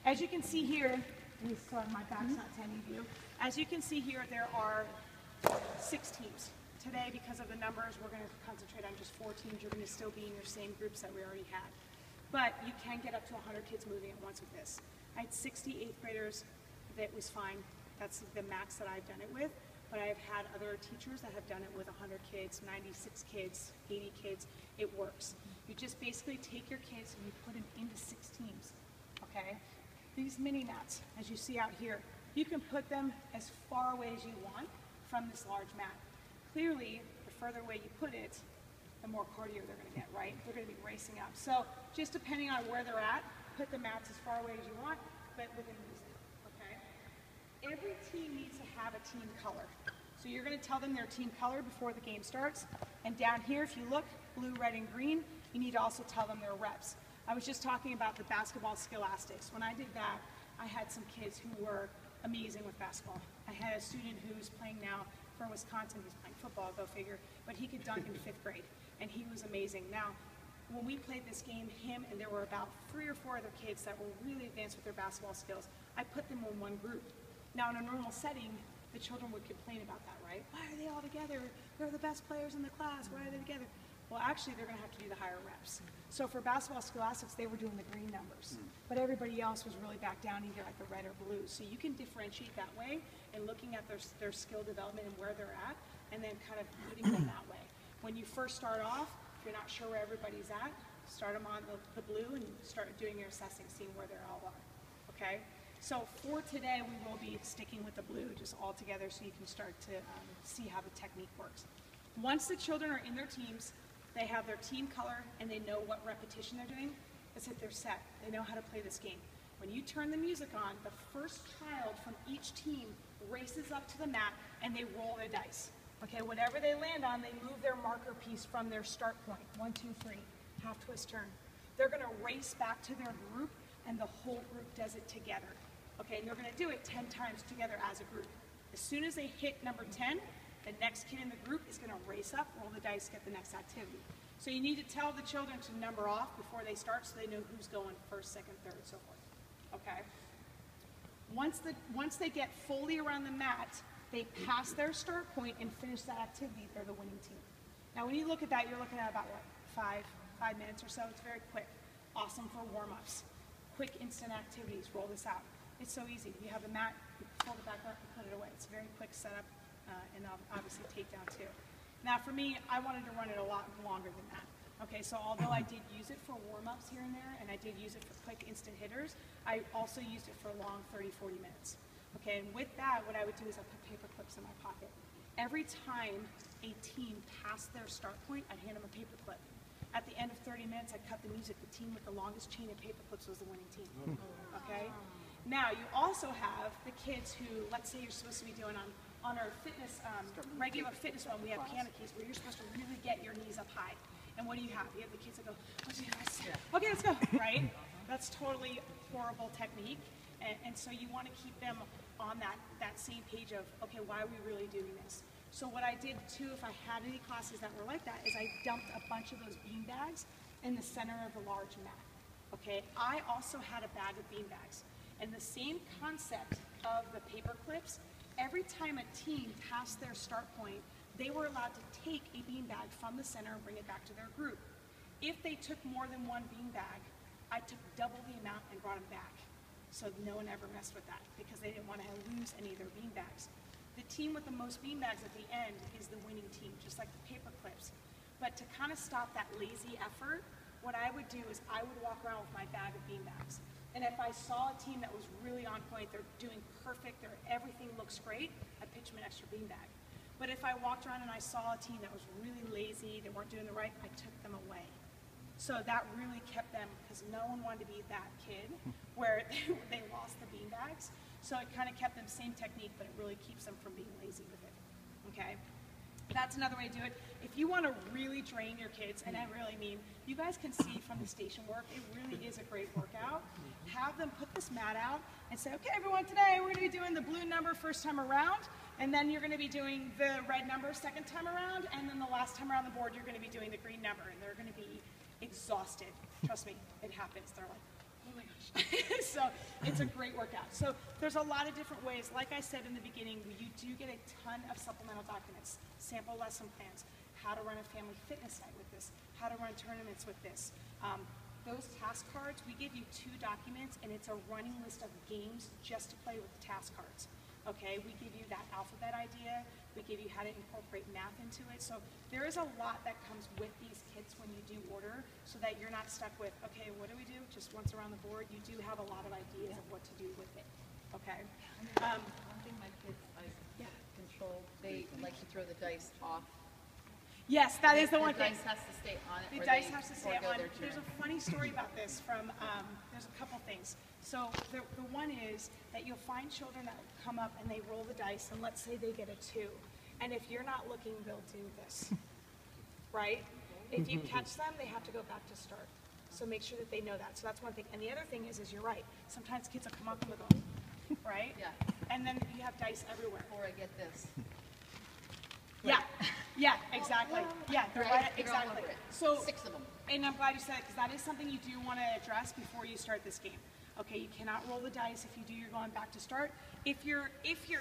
As you can see here, sorry, my back's not to any of you. As you can see here, there are 6 teams. Today, because of the numbers, we're going to concentrate on just 4 teams. You're going to still be in your same groups that we already had. But you can get up to 100 kids moving at once with this. I had 60 8th graders. That was fine. That's the max that I've done it with. But I've had other teachers that have done it with 100 kids, 96 kids, 80 kids. It works. You just basically take your kids and you put them into 6 teams, okay? These mini mats, as you see out here, you can put them as far away as you want from this large mat. Clearly, the further away you put it, the more cardio they're going to get, right? They're going to be racing up. So just depending on where they're at, put the mats as far away as you want, but within reason, okay? Every team needs to have a team color. So you're going to tell them their team color before the game starts. And down here, if you look, blue, red, and green, you need to also tell them their reps. I was just talking about the basketball Skillastics. When I did that, I had some kids who were amazing with basketball. I had a student who's playing now for Wisconsin. He's playing football, go figure, but he could dunk in 5th grade, and he was amazing. Now, when we played this game, him and there were about 3 or 4 other kids that were really advanced with their basketball skills, I put them in one group. Now, in a normal setting, the children would complain about that, right? Why are they all together? They're the best players in the class. Why are they together? Well, actually, they're going to have to do the higher reps. So for basketball Scholastics, they were doing the green numbers, but everybody else was really back down either at the red or blue. So you can differentiate that way and looking at their skill development and where they're at, and then kind of putting them that way. When you first start off, if you're not sure where everybody's at, start them on the blue and start doing your assessing, seeing where they all are, okay? So for today, we will be sticking with the blue just all together so you can start to see how the technique works. Once the children are in their teams, they have their team color and they know what repetition they're doing, it's that they're set. They know how to play this game. When you turn the music on, the first child from each team races up to the mat and they roll their dice. Okay, whatever they land on, they move their marker piece from their start point. 1, 2, 3, half twist turn. They're gonna race back to their group and the whole group does it together. Okay, and they're gonna do it 10 times together as a group. As soon as they hit number 10, the next kid in the group is gonna race up, roll the dice, get the next activity. So you need to tell the children to number off before they start so they know who's going first, second, third, so forth, okay? Once they get fully around the mat, they pass their start point and finish that activity, they're the winning team. Now when you look at that, you're looking at about what, 5 minutes or so, it's very quick. Awesome for warm-ups. Quick instant activities, roll this out. It's so easy. You have the mat, you fold it back up, and put it away. It's a very quick setup, and obviously takedown too. Now for me, I wanted to run it a lot longer than that. Okay, so although I did use it for warm-ups here and there, and I did use it for quick instant hitters, I also used it for long 30, 40 minutes. Okay, and with that, what I would do is I put paper clips in my pocket. Every time a team passed their start point, I'd hand them a paper clip. At the end of 30 minutes, I'd cut the music. The team with the longest chain of paper clips was the winning team. Okay? Now, you also have the kids who, let's say you're supposed to be doing on our fitness, regular fitness one, we have piano keys where you're supposed to really get your knees up high. And what do you have? You have the kids that go, okay, let's go, right? That's totally horrible technique. And so you want to keep them on that same page of, okay, why are we really doing this? So what I did too, if I had any classes that were like that, is I dumped a bunch of those bean bags in the center of the large mat. Okay, I also had a bag of bean bags. And the same concept of the paper clips, every time a team passed their start point, they were allowed to take a bean bag from the center and bring it back to their group. If they took more than one bean bag, I took double the amount and brought them back. So no one ever messed with that because they didn't want to lose any of their bean bags. The team with the most bean bags at the end is the winning team, just like the paper clips. But to kind of stop that lazy effort, what I would do is I would walk around with my bag of bean bags. And if I saw a team that was really on point, they're doing perfect, everything looks great, I'd pitch them an extra bean bag. But if I walked around and I saw a team that was really lazy, they weren't doing the right, I took them away. So that really kept them, because no one wanted to be that kid where they lost the bean bags. So it kind of kept them same technique, but it really keeps them from being lazy with it, okay? That's another way to do it. If you want to really train your kids, and I really mean, you guys can see from the station work, it really is a great workout. Have them put this mat out and say, okay, everyone, today we're going to be doing the blue number first time around, and then you're going to be doing the red number second time around, and then the last time around the board, you're going to be doing the green number, and they're going to be exhausted. Trust me, it happens. They're like, Oh my gosh. So it's a great workout. So there's a lot of different ways. Like I said in the beginning, you do get a ton of supplemental documents, sample lesson plans, how to run a family fitness night with this, how to run tournaments with this. Those task cards, we give you 2 documents, and it's a running list of games just to play with the task cards. Okay, we give you that alphabet idea, we give you how to incorporate math into it. So there is a lot that comes with these kits when you do order, so that you're not stuck with, okay, what do we do? Just once around the board. You do have a lot of ideas of what to do with it. Okay. One thing my kids control, they like to throw the dice off. Yes, that is the one The thing. dice has to stay on it. The or dice they has to stay forego on. their There's a turn. funny story about this from, there's a couple things. So the one is that you'll find children that come up and they roll the dice, and let's say they get a 2. And if you're not looking, they'll do this, right? If you catch them, they have to go back to start. So make sure that they know that. So that's one thing. And the other thing is you're right. Sometimes kids will come up and they'll go, right? Yeah. And then you have dice everywhere. Or I get this. Yeah, yeah, exactly. Yeah, they're Right, right, they're all exactly. over it. So, 6 of them. and I'm glad you said it, because that is something you do want to address before you start this game. Okay, you cannot roll the dice. If you do, you're going back to start. If your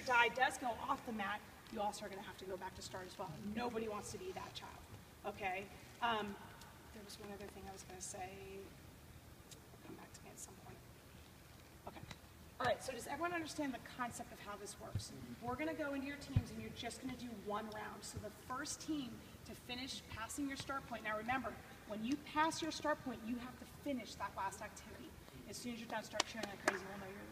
die does go off the mat, you also are going to have to go back to start as well. Nobody wants to be that child. Okay. There was one other thing I was going to say. It'll come back to me at some point. Okay. All right, so does everyone understand the concept of how this works? We're going to go into your teams, and you're just going to do 1 round. So the first team to finish passing your start point. Now remember, when you pass your start point, you have to finish that last activity. As soon as you're done, start cheering like crazy. We'll know you're